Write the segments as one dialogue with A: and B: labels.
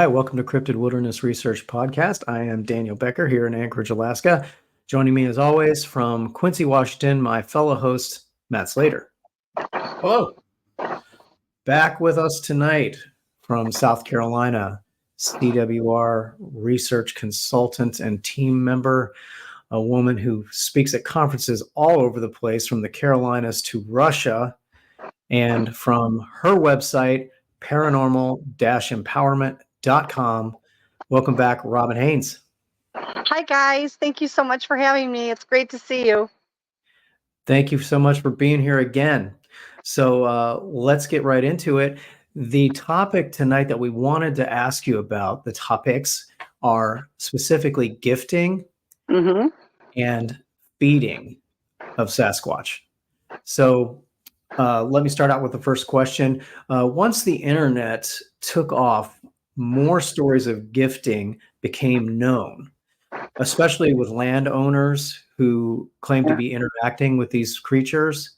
A: Hi, welcome to Cryptid Wilderness Research Podcast. I am Daniel Becker here in Anchorage, Alaska. Joining me as always from Quincy, Washington, my fellow host, Matt Slater.
B: Hello.
A: Back with us tonight from South Carolina, CWR research consultant and team member, a woman who speaks at conferences all over the place, from the Carolinas to Russia, and from her website, paranormal-empowerment.com. Welcome back, Robin Haynes.
C: Hi, guys. Thank you so much for having me. It's great to see you.
A: Thank you so much for being here again. So let's get right into it. The topic tonight that we wanted to ask you about, the topics are specifically gifting and feeding of Sasquatch. So let me start out with the first question. Once the internet took off, more stories of gifting became known, especially with landowners who claim to be interacting with these creatures.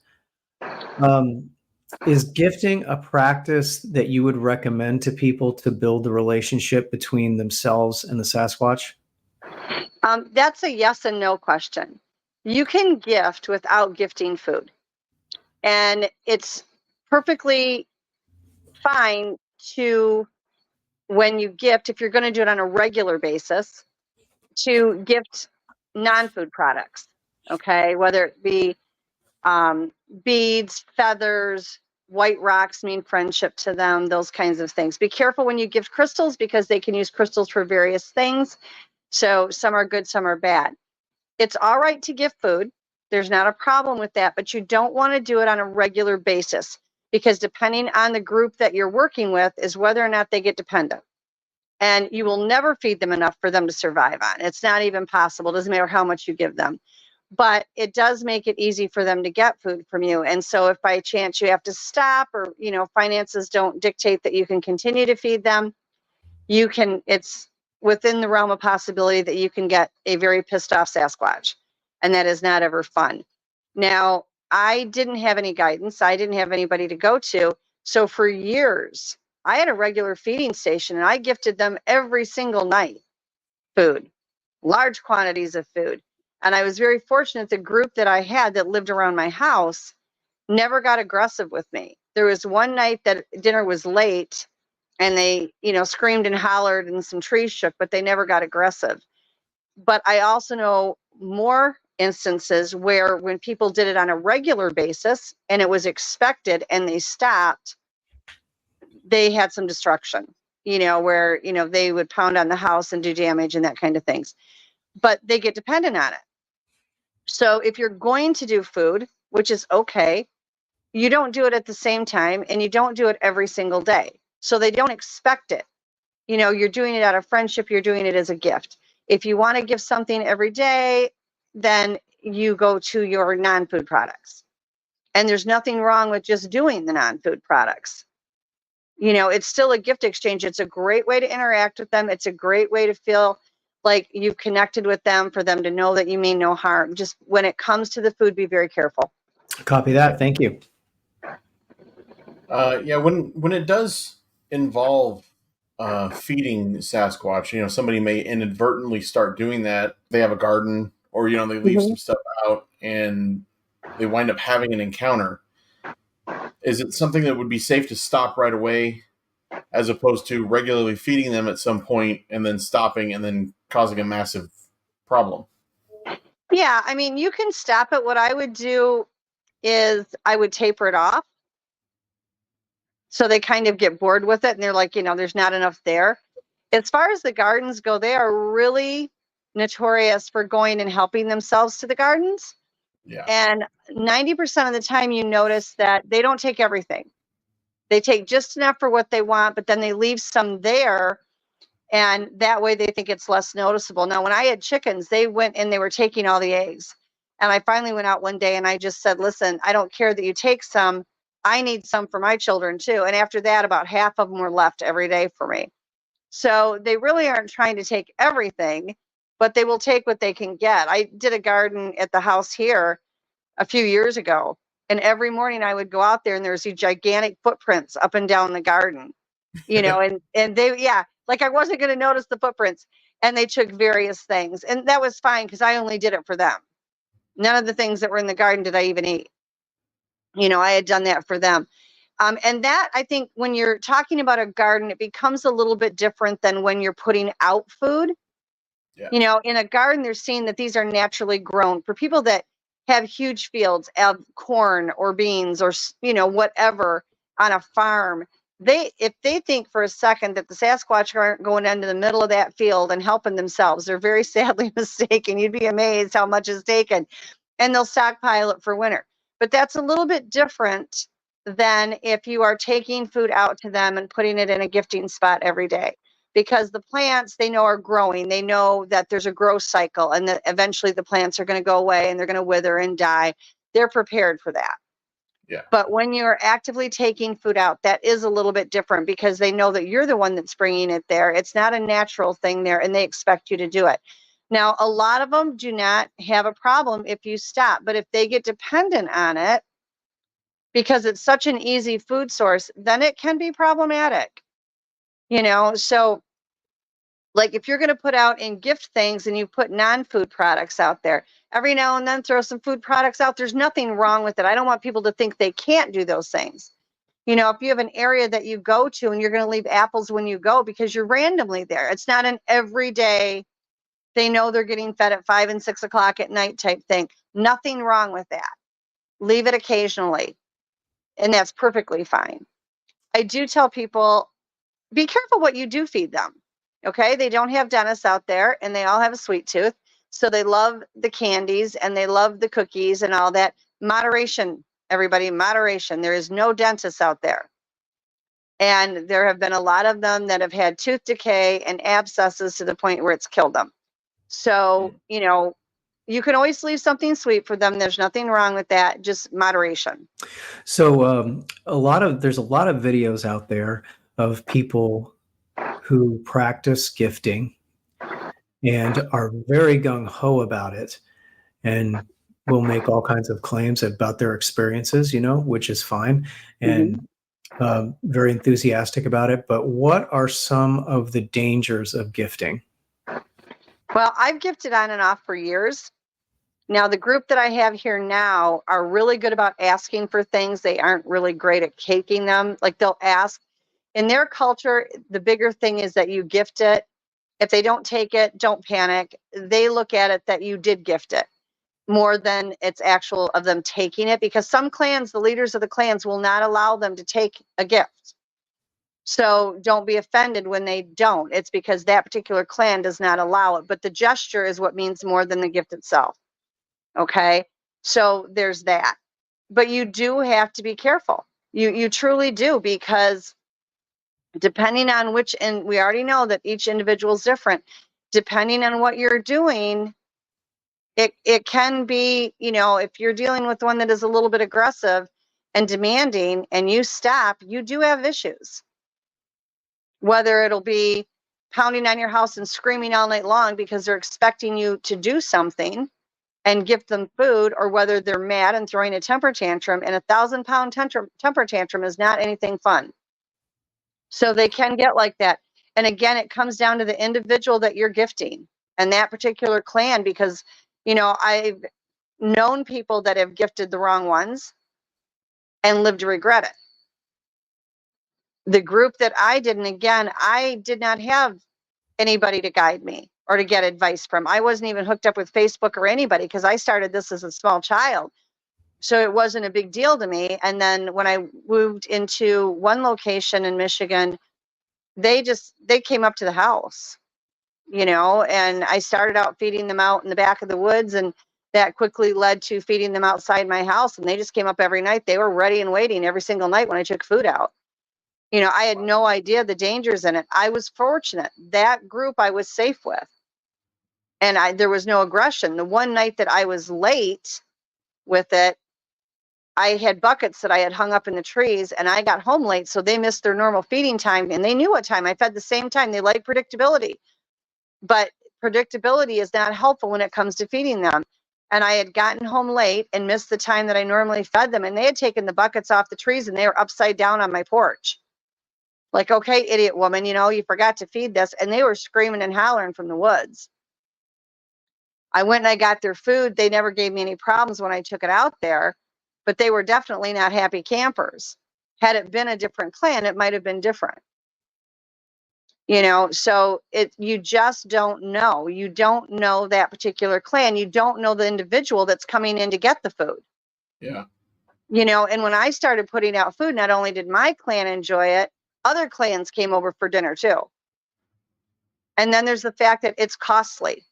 A: Is gifting a practice that you would recommend to people to build the relationship between themselves and the Sasquatch?
C: That's a yes and no question. You can gift without gifting food. And it's perfectly fine to, when you gift, if you're going to do it on a regular basis, to gift non-food products, okay? Whether it be beads, feathers, white rocks mean friendship to them, those kinds of things. Be careful when you gift crystals, because they can use crystals for various things. So some are good, some are bad. It's all right to gift food. There's not a problem with that, but you don't want to do it on a regular basis, because depending on the group that you're working with is whether or not they get dependent. And you will never feed them enough for them to survive on. It's not even possible. It doesn't matter how much you give them. But it does make it easy for them to get food from you. And so if by chance you have to stop, or, finances don't dictate that you can continue to feed them, it's within the realm of possibility that you can get a very pissed off Sasquatch. And that is not ever fun. Now, I didn't have any guidance. I didn't have anybody to go to. So for years, I had a regular feeding station, and I gifted them every single night food, large quantities of food. And I was very fortunate. The group that I had that lived around my house never got aggressive with me. There was one night that dinner was late, and they, screamed and hollered and some trees shook, but they never got aggressive. But I also know more instances where, when people did it on a regular basis and it was expected and they stopped, they had some destruction, where, they would pound on the house and do damage and that kind of things. But they get dependent on it. So if you're going to do food, which is okay, you don't do it at the same time, and you don't do it every single day. So they don't expect it. You're doing it out of friendship. You're doing it as a gift. If you want to give something every day, then you go to your non-food products. And there's nothing wrong with just doing the non-food products. It's still a gift exchange. It's a great way to interact with them. It's a great way to feel like you've connected with them, for them to know that you mean no harm. Just when it comes to the food, be very careful.
A: Copy that. Thank you.
B: When it does involve feeding Sasquatch, somebody may inadvertently start doing that. They have a garden, or they leave some stuff out and they wind up having an encounter. Is it something that would be safe to stop right away, as opposed to regularly feeding them at some point and then stopping and then causing a massive problem?
C: Yeah, you can stop it. What I would do is I would taper it off, so they kind of get bored with it, and they're like, there's not enough there. As far as the gardens go, they are really notorious for going and helping themselves to the gardens.
B: Yeah.
C: And 90% of the time, you notice that they don't take everything. They take just enough for what they want, but then they leave some there, and that way they think it's less noticeable. Now, when I had chickens, they went and they were taking all the eggs. And I finally went out one day and I just said, listen, I don't care that you take some. I need some for my children too. And after that, about half of them were left every day for me. So they really aren't trying to take everything, but they will take what they can get. I did a garden at the house here a few years ago, and every morning I would go out there, and there's these gigantic footprints up and down the garden, and they, Like I wasn't going to notice the footprints. And they took various things. And that was fine because I only did it for them. None of the things that were in the garden did I even eat. I had done that for them. And that, I think, when you're talking about a garden, it becomes a little bit different than when you're putting out food.
B: Yeah.
C: In a garden, they're seeing that these are naturally grown. For people that have huge fields of corn or beans or, whatever on a farm, if they think for a second that the Sasquatch aren't going into the middle of that field and helping themselves, they're very sadly mistaken. You'd be amazed how much is taken. And they'll stockpile it for winter. But that's a little bit different than if you are taking food out to them and putting it in a gifting spot every day. Because the plants, they know, are growing. They know that there's a growth cycle and that eventually the plants are going to go away and they're going to wither and die. They're prepared for that.
B: Yeah.
C: But when you're actively taking food out, that is a little bit different because they know that you're the one that's bringing it there. It's not a natural thing there, and they expect you to do it. Now, a lot of them do not have a problem if you stop, but if they get dependent on it, because it's such an easy food source, then it can be problematic. So like if you're going to put out and gift things and you put non-food products out there, every now and then throw some food products out. There's nothing wrong with it. I don't want people to think they can't do those things. If you have an area that you go to and you're going to leave apples when you go because you're randomly there, it's not an everyday, they know they're getting fed at 5 and 6 o'clock at night type thing. Nothing wrong with that. Leave it occasionally. And that's perfectly fine. I do tell people, be careful what you do feed them. Okay. They don't have dentists out there and they all have a sweet tooth. So they love the candies and they love the cookies and all that. Moderation, everybody, moderation. There is no dentist out there. And there have been a lot of them that have had tooth decay and abscesses to the point where it's killed them. So, you can always leave something sweet for them. There's nothing wrong with that. Just moderation.
A: So there's a lot of videos out there of people who practice gifting and are very gung-ho about it and will make all kinds of claims about their experiences, which is fine, and very enthusiastic about it. But what are some of the dangers of gifting?
C: Well, I've gifted on and off for years. Now, the group that I have here now are really good about asking for things. They aren't really great at taking them. Like they'll ask. In their culture, the bigger thing is that you gift it. If they don't take it, don't panic. They look at it that you did gift it more than it's actual of them taking it, because some clans, the leaders of the clans, will not allow them to take a gift. So don't be offended when they don't. It's because that particular clan does not allow it. But the gesture is what means more than the gift itself. Okay. So there's that. But you do have to be careful. You truly do, because depending on which, and we already know that each individual is different, depending on what you're doing, it can be, if you're dealing with one that is a little bit aggressive and demanding and you stop, you do have issues. Whether it'll be pounding on your house and screaming all night long because they're expecting you to do something and give them food, or whether they're mad and throwing a temper tantrum, and 1,000-pound temper tantrum is not anything fun. So they can get like that. And again, it comes down to the individual that you're gifting and that particular clan, because, I've known people that have gifted the wrong ones and lived to regret it. The group that I did, and again, I did not have anybody to guide me or to get advice from. I wasn't even hooked up with Facebook or anybody because I started this as a small child. So it wasn't a big deal to me. And then when I moved into one location in Michigan, they came up to the house, and I started out feeding them out in the back of the woods, and that quickly led to feeding them outside my house. And they just came up every night. They were ready and waiting every single night when I took food out. I had no idea the dangers in it. I was fortunate. That group I was safe with. And there was no aggression. The one night that I was late with it, I had buckets that I had hung up in the trees, and I got home late, so they missed their normal feeding time, and they knew what time I fed the same time. They like predictability, but predictability is not helpful when it comes to feeding them. And I had gotten home late and missed the time that I normally fed them, and they had taken the buckets off the trees and they were upside down on my porch. Like, okay, idiot woman, you forgot to feed this. And they were screaming and hollering from the woods. I went and I got their food. They never gave me any problems when I took it out there, but they were definitely not happy campers. Had it been a different clan, it might have been different. So you just don't know. You don't know that particular clan. You don't know the individual that's coming in to get the food.
B: Yeah.
C: And when I started putting out food, not only did my clan enjoy it, other clans came over for dinner too. And then there's the fact that it's costly.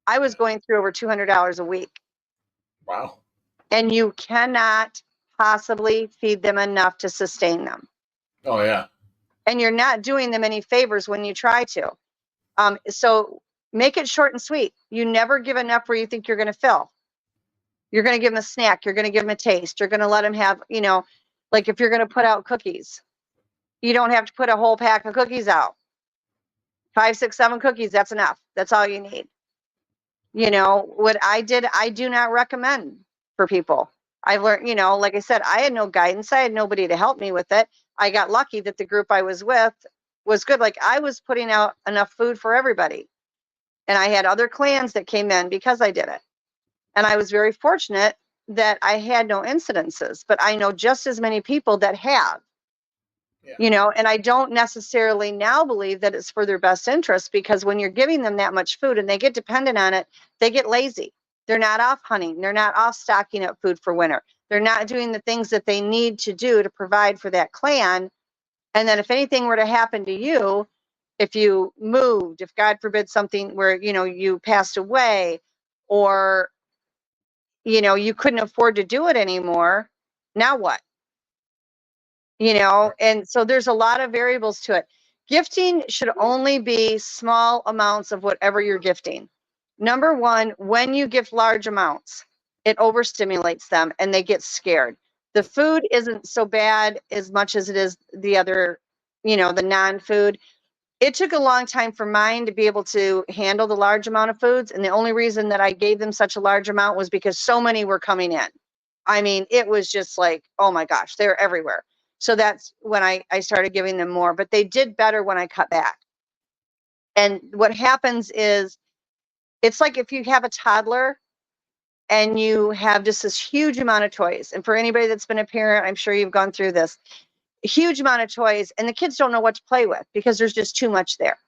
C: I was going through over $200 a week.
B: Wow.
C: And you cannot possibly feed them enough to sustain them.
B: Oh, yeah.
C: And you're not doing them any favors when you try to. So make it short and sweet. You never give enough where you think you're going to fill. You're going to give them a snack. You're going to give them a taste. You're going to let them have, like if you're going to put out cookies, you don't have to put a whole pack of cookies out. 5, 6, 7 cookies, that's enough. That's all you need. What I did, I do not recommend for people. I learned, like I said, I had no guidance. I had nobody to help me with it. I got lucky that the group I was with was good. Like I was putting out enough food for everybody. And I had other clans that came in because I did it. And I was very fortunate that I had no incidences, but I know just as many people that have.
B: Yeah.
C: And I don't necessarily now believe that it's for their best interest, because when you're giving them that much food and they get dependent on it, they get lazy. They're not off hunting. They're not off stocking up food for winter. They're not doing the things that they need to do to provide for that clan. And then if anything were to happen to you, if you moved, if God forbid something where, you passed away, or, you couldn't afford to do it anymore, now what? And so there's a lot of variables to it. Gifting should only be small amounts of whatever you're gifting. Number one, when you gift large amounts, it overstimulates them and they get scared. The food isn't so bad as much as it is the other, the non-food. It took a long time for mine to be able to handle the large amount of foods. And the only reason that I gave them such a large amount was because so many were coming in. I mean, it was just like, oh my gosh, they're everywhere. So that's when I started giving them more, but they did better when I cut back. And what happens is, it's like if you have a toddler and you have just this huge amount of toys. And for anybody that's been a parent, I'm sure you've gone through this. A huge amount of toys, and the kids don't know what to play with because there's just too much there.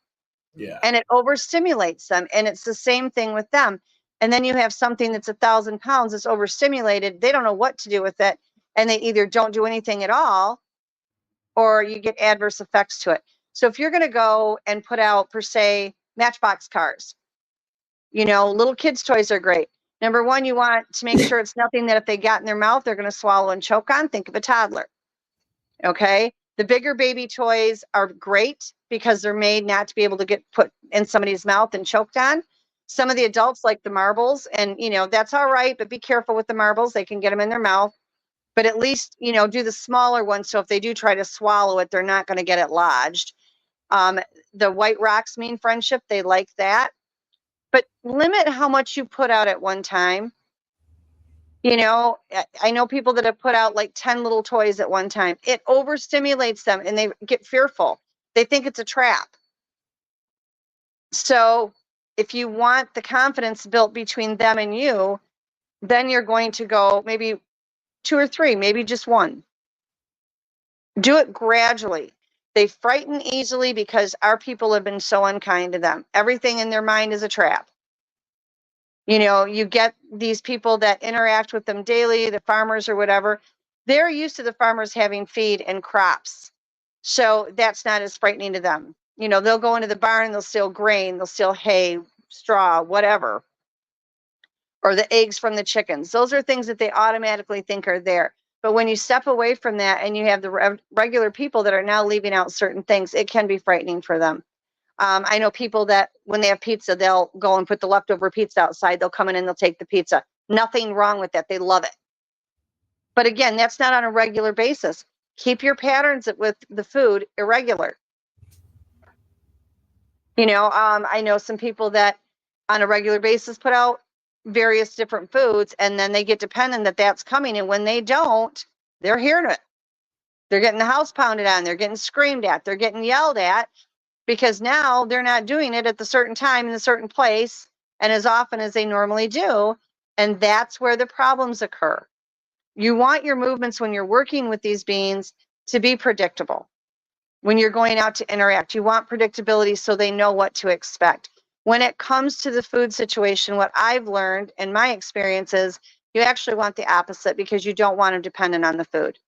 B: Yeah.
C: And it overstimulates them. And it's the same thing with them. And then you have something that's 1,000 pounds that's overstimulated. They don't know what to do with it. And they either don't do anything at all, or you get adverse effects to it. So if you're going to go and put out, per se, Matchbox cars, little kids' toys are great. Number one, you want to make sure it's nothing that if they got in their mouth, they're going to swallow and choke on. Think of a toddler. Okay. The bigger baby toys are great because they're made not to be able to get put in somebody's mouth and choked on. Some of the adults like the marbles, and that's all right, but be careful with the marbles. They can get them in their mouth. But at least, do the smaller ones. So if they do try to swallow it, they're not going to get it lodged. The white rocks mean friendship. They like that. But limit how much you put out at one time. I know people that have put out like 10 little toys at one time. It overstimulates them and they get fearful. They think it's a trap. So if you want the confidence built between them and you, then you're going to go maybe 2 or 3, maybe just 1. Do it gradually. They frighten easily because our people have been so unkind to them. Everything in their mind is a trap. You get these people that interact with them daily, the farmers or whatever. They're used to the farmers having feed and crops. So that's not as frightening to them. They'll go into the barn and they'll steal grain, they'll steal hay, straw, whatever. Or the eggs from the chickens. Those are things that they automatically think are there. But when you step away from that and you have the regular people that are now leaving out certain things, it can be frightening for them. I know people that when they have pizza, they'll go and put the leftover pizza outside. They'll come in and they'll take the pizza. Nothing wrong with that. They love it. But again, that's not on a regular basis. Keep your patterns with the food irregular. I know some people that on a regular basis put out various different foods, and then they get dependent that that's coming. And when they don't, they're hearing it. They're getting the house pounded on. They're getting screamed at. They're getting yelled at because now they're not doing it at the certain time in a certain place and as often as they normally do. And that's where the problems occur. You want your movements when you're working with these beings to be predictable. When you're going out to interact, you want predictability so they know what to expect. When it comes to the food situation, what I've learned in my experience is you actually want the opposite because you don't want them dependent on the food.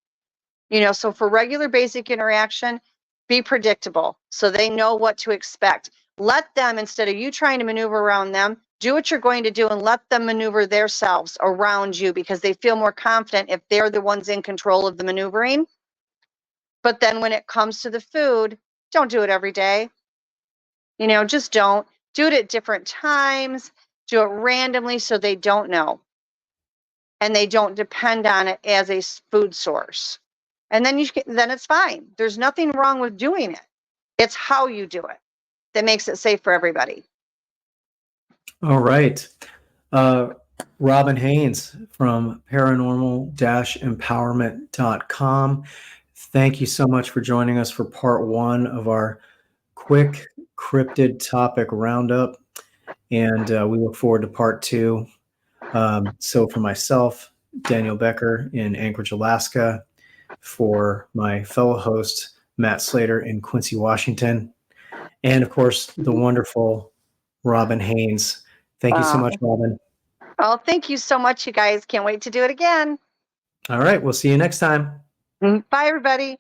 C: So for regular basic interaction, be predictable so they know what to expect. Let them, instead of you trying to maneuver around them, do what you're going to do and let them maneuver themselves around you because they feel more confident if they're the ones in control of the maneuvering. But then when it comes to the food, don't do it every day. Just don't. Do it at different times. Do it randomly so they don't know. And they don't depend on it as a food source. And then then it's fine. There's nothing wrong with doing it. It's how you do it that makes it safe for everybody.
A: All right. Robin Haynes from paranormal-empowerment.com. Thank you so much for joining us for part 1 of our quick cryptid topic roundup. And we look forward to part 2. So for myself, Daniel Becker in Anchorage, Alaska, for my fellow host, Matt Slater in Quincy, Washington, and of course, the wonderful Robin Haynes. Thank you so much, Robin.
C: Oh, thank you so much, you guys. Can't wait to do it again.
A: All right. We'll see you next time.
C: Bye, everybody.